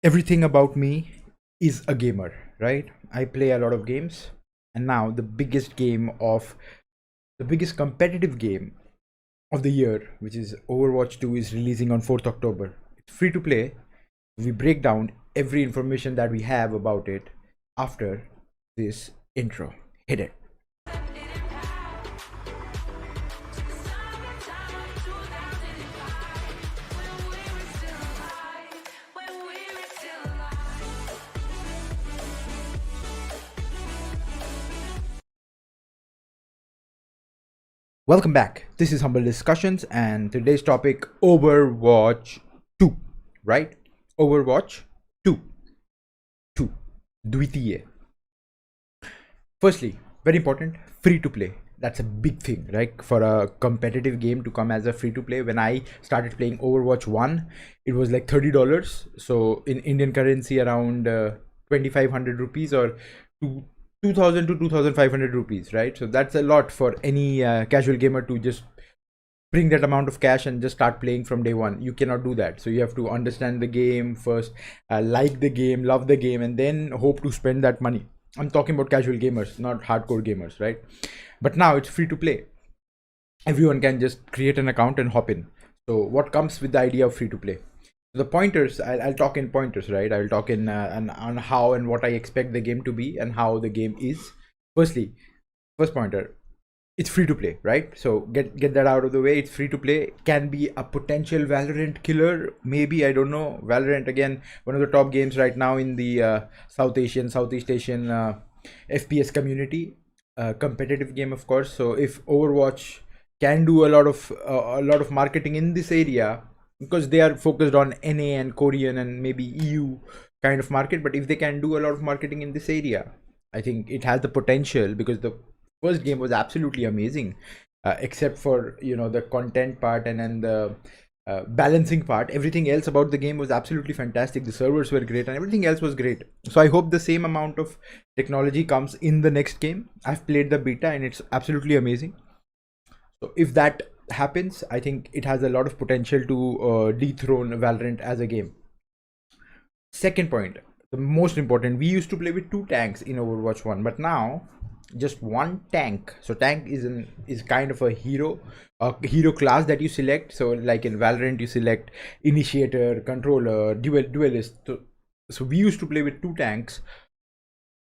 Everything about me is a gamer, right? I play a lot of games, and now the biggest competitive game of the year, which is Overwatch 2, is releasing on 4th October. It's free to play. We break down every information that we have about it after this intro. Hit it. Welcome back. This is Humble Discussions, and today's topic Overwatch 2, right? Overwatch 2. 2. Dvitiye. Firstly, very important, free to play. That's a big thing, right? For a competitive game to come as a free to play. When I started playing Overwatch 1, it was like $30. So in Indian currency, around 2,500 rupees or 2,000 to 2,500 rupees, right? So that's a lot for any casual gamer to just bring that amount of cash and just start playing from day one. You cannot do that. So you have to understand the game first, like the game, love the game, and then hope to spend that money. I'm talking about casual gamers, not hardcore gamers, right? But now it's free to play. Everyone can just create an account and hop in. So what comes with the idea of free to play? The pointers, I'll talk in pointers, right? I'll talk in on how and what I expect the game to be and how the game is. Firstly, first pointer, it's free to play, right? So get that out of the way. It's free to play. Can be a potential Valorant killer, maybe. I don't know. Valorant, again, one of the top games right now in the Southeast Asian FPS community. Competitive game, of course. So if Overwatch can do a lot of marketing in this area, because they are focused on NA and Korean and maybe EU kind of market, but if they can do a lot of marketing in this area, I think it has the potential, because the first game was absolutely amazing, except for the content part and then the balancing part. Everything else about the game was absolutely fantastic. The servers were great and everything else was great. So I hope the same amount of technology comes in the next game. I've played the beta and it's absolutely amazing. So if that happens, I think it has a lot of potential to dethrone Valorant as a game. Second point, the most important, we used to play with two tanks in Overwatch 1, but now just one tank. So tank is kind of a hero class that you select. So like in Valorant, you select initiator, controller, duelist. So we used to play with two tanks,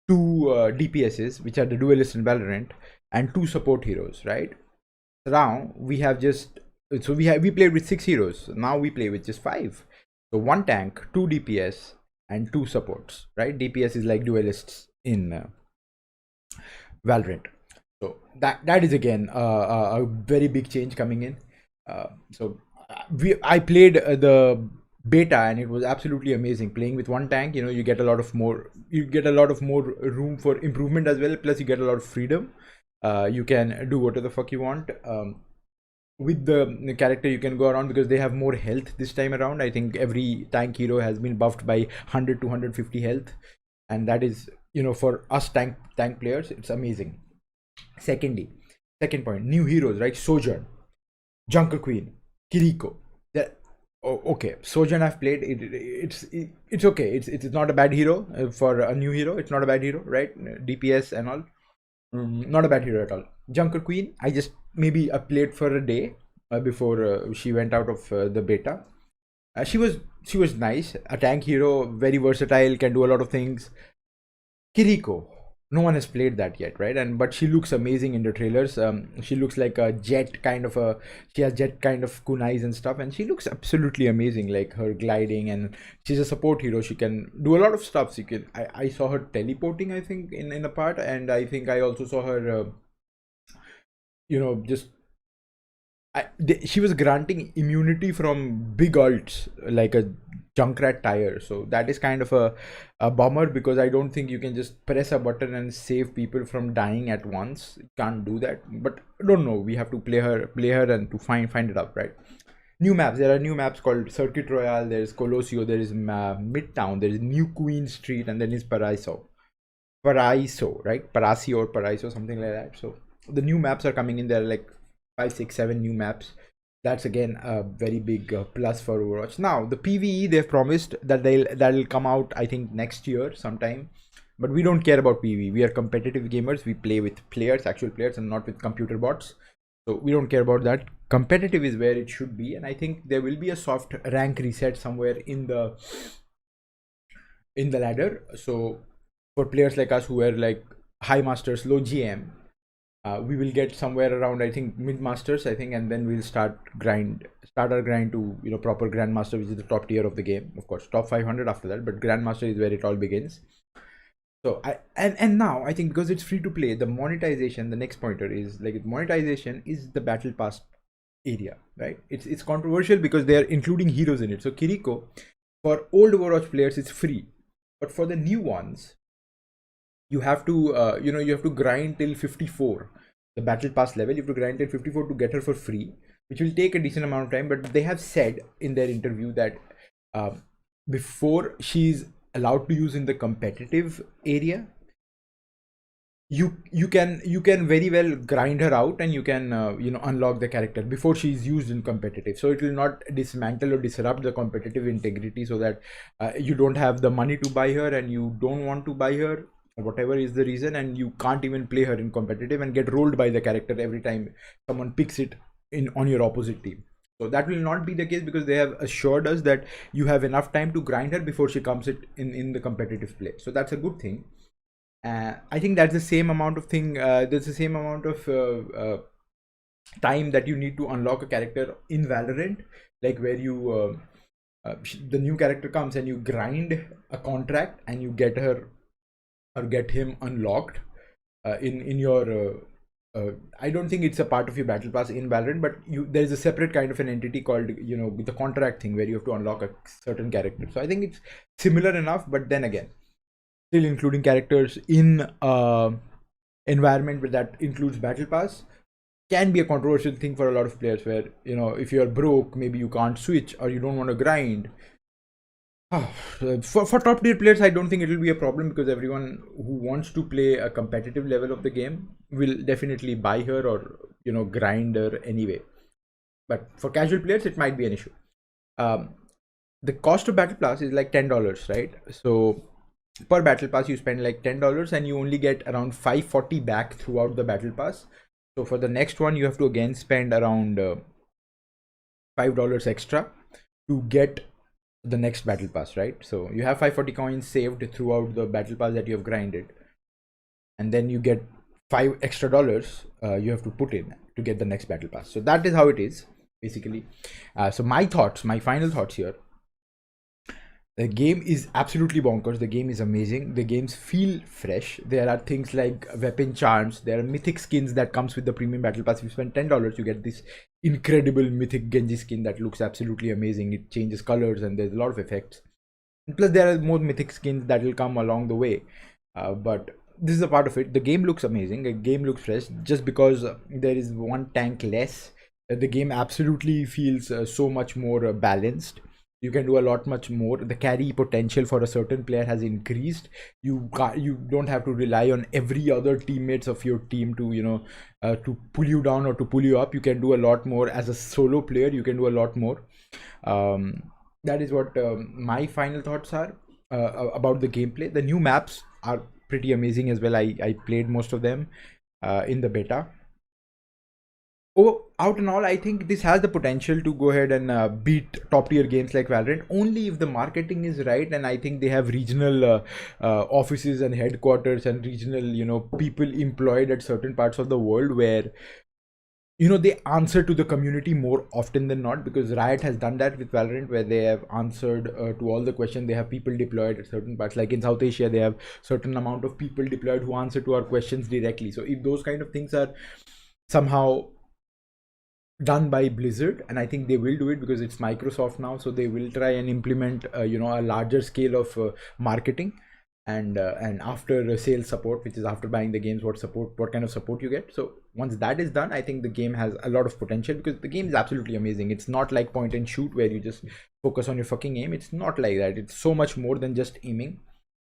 two DPSs, which are the duelists in Valorant, and two support heroes, right? Now we have just we played with six heroes. Now we play with just five. So one tank, two DPS, and two supports, right? DPS is like duelists in Valorant. So that is again a very big change coming in. I played the beta and it was absolutely amazing. Playing with one tank, you get a lot of more room for improvement as well. Plus you get a lot of freedom. You can do whatever the fuck you want. With the character you can go around because they have more health this time around. I think every tank hero has been buffed by 100 to 150 health, and that is, for us tank players, it's amazing. Second point, new heroes, right? Sojourn, Junker Queen, Kiriko. Okay, Sojourn I've played. It's okay. It's not a bad hero for a new hero. It's not a bad hero, right? DPS and all. Not a bad hero at all. Junker Queen, I just maybe played for a day before she went out of the beta. She was nice, a tank hero, very versatile, can do a lot of things. Kiriko, no one has played that yet, right? And but she looks amazing in the trailers. She looks like a jet kind of a. She has jet kind of kunais and stuff, and she looks absolutely amazing. Like her gliding, and she's a support hero. She can do a lot of stuff. She can. I saw her teleporting, I think, in a part, and I think I also saw her. Just she was granting immunity from big ults like a Junkrat tire. So that is kind of a bummer, because I don't think you can just press a button and save people from dying at once. You can't do that. But I don't know. We have to play her and to find it out, right? New maps. There are new maps called Circuit Royale. There is Colosio. There is Midtown. There is New Queen Street, and then is Paraiso, right? Parasio or Paraiso, something like that. So the new maps are coming in. There are like 5, 6, 7 new maps that's again a very big plus for Overwatch. Now the PvE, they've promised that that'll come out, I think, next year sometime, but we don't care about PvE. We are competitive gamers. We play with players, actual players, and not with computer bots. So we don't care about that. Competitive is where it should be, and I think there will be a soft rank reset somewhere in the ladder. So for players like us who are like high masters, low GM, we will get somewhere around, I think, mid masters, I think, and then we'll start our grind to, you know, proper grandmaster, which is the top tier of the game. Of course, top 500 after that, but grandmaster is where it all begins. So and now I think, because it's free to play, the monetization, the next pointer is like, monetization is the battle pass area, right? It's controversial because they are including heroes in it. So Kiriko, for old Overwatch players, it's free, but for the new ones, you have to you have to grind till 54, the battle pass level. You have to grind till 54 to get her for free, which will take a decent amount of time. But they have said in their interview that before she's allowed to use in the competitive area, you can very well grind her out, and you can unlock the character before she's used in competitive. So it will not dismantle or disrupt the competitive integrity, so that you don't have the money to buy her, and you don't want to buy her, whatever is the reason, and you can't even play her in competitive and get rolled by the character every time someone picks it on your opposite team. So that will not be the case, because they have assured us that you have enough time to grind her before she comes in the competitive play. So that's a good thing. I think that's the same amount of thing. There's the same amount of time that you need to unlock a character in Valorant, like where you the new character comes and you grind a contract and you get her or get him unlocked in your I don't think it's a part of your battle pass in Valorant, but there is a separate kind of an entity called, the contract thing, where you have to unlock a certain character. So I think it's similar enough, but then again, still including characters in environment that includes battle pass can be a controversial thing for a lot of players, where, if you're broke, maybe you can't switch, or you don't want to grind. For top tier players, I don't think it will be a problem, because everyone who wants to play a competitive level of the game will definitely buy her or grind her anyway. But for casual players, it might be an issue. The cost of battle pass is like $10, right? So per battle pass you spend like $10, and you only get around 540 back throughout the battle pass. So for the next one, you have to again spend around $5 extra to get the next battle pass, right? So you have 540 coins saved throughout the battle pass that you have grinded, and then you get $5 extra you have to put in to get the next battle pass. So that is how it is basically. So my final thoughts here: the game is absolutely bonkers. The game is amazing. The games feel fresh. There are things like weapon charms. There are mythic skins that comes with the premium battle pass. If you spend $10, you get this incredible mythic Genji skin that looks absolutely amazing. It changes colors and there's a lot of effects. And plus, there are more mythic skins that will come along the way. But this is a part of it. The game looks amazing. The game looks fresh. Just because there is one tank less, the game absolutely feels so much more balanced. You can do a lot much more. The carry potential for a certain player has increased. You don't have to rely on every other teammates of your team to to pull you down or to pull you up. You can do a lot more as a solo player. You can do a lot more. That is what my final thoughts are about the gameplay. The new maps are pretty amazing as well. I played most of them in the beta. Out and all, I think this has the potential to go ahead and beat top tier games like Valorant, only if the marketing is right. And I think they have regional offices and headquarters and regional people employed at certain parts of the world, where they answer to the community more often than not, because Riot has done that with Valorant, where they have answered to all the questions. They have people deployed at certain parts, like in South Asia they have certain amount of people deployed who answer to our questions directly. So if those kind of things are somehow done by Blizzard, and I think they will do it because it's Microsoft now, so they will try and implement a larger scale of marketing and after sales support, which is after buying the games, what kind of support you get. So once that is done, I think the game has a lot of potential, because the game is absolutely amazing. It's not like point and shoot where you just focus on your fucking aim. It's not like that. It's so much more than just aiming.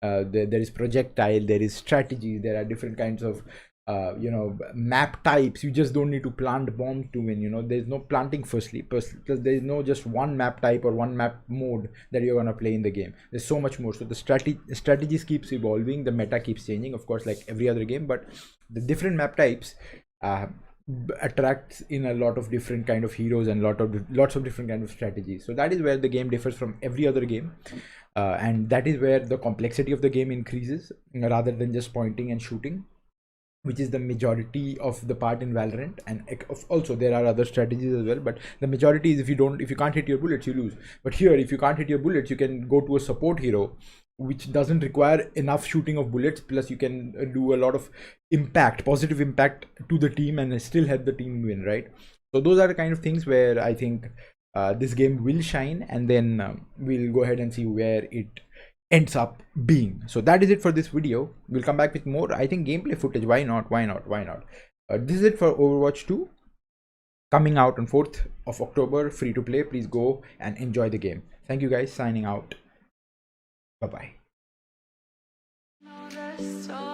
There is projectile, there is strategy, there are different kinds of map types. You just don't need to plant bombs to win. There's no planting firstly, because there's no just one map type or one map mode that you're gonna play in the game. There's so much more. So the strategies keeps evolving, the meta keeps changing, of course, like every other game, but the different map types attracts in a lot of different kind of heroes and lots of different kind of strategies. So that is where the game differs from every other game, and that is where the complexity of the game increases, rather than just pointing and shooting, which is the majority of the part in Valorant. And also there are other strategies as well, but the majority is if you can't hit your bullets, you lose. But here, if you can't hit your bullets, you can go to a support hero which doesn't require enough shooting of bullets, plus you can do a lot of positive impact to the team, and still help the team win, right? So those are the kind of things where I think this game will shine, and then we'll go ahead and see where it ends up being. So that is it for this video. We'll come back with more, I think, gameplay footage. Why not? This is it for Overwatch 2, coming out on 4th of October, free to play. Please go and enjoy the game. Thank you guys, signing out. Bye bye.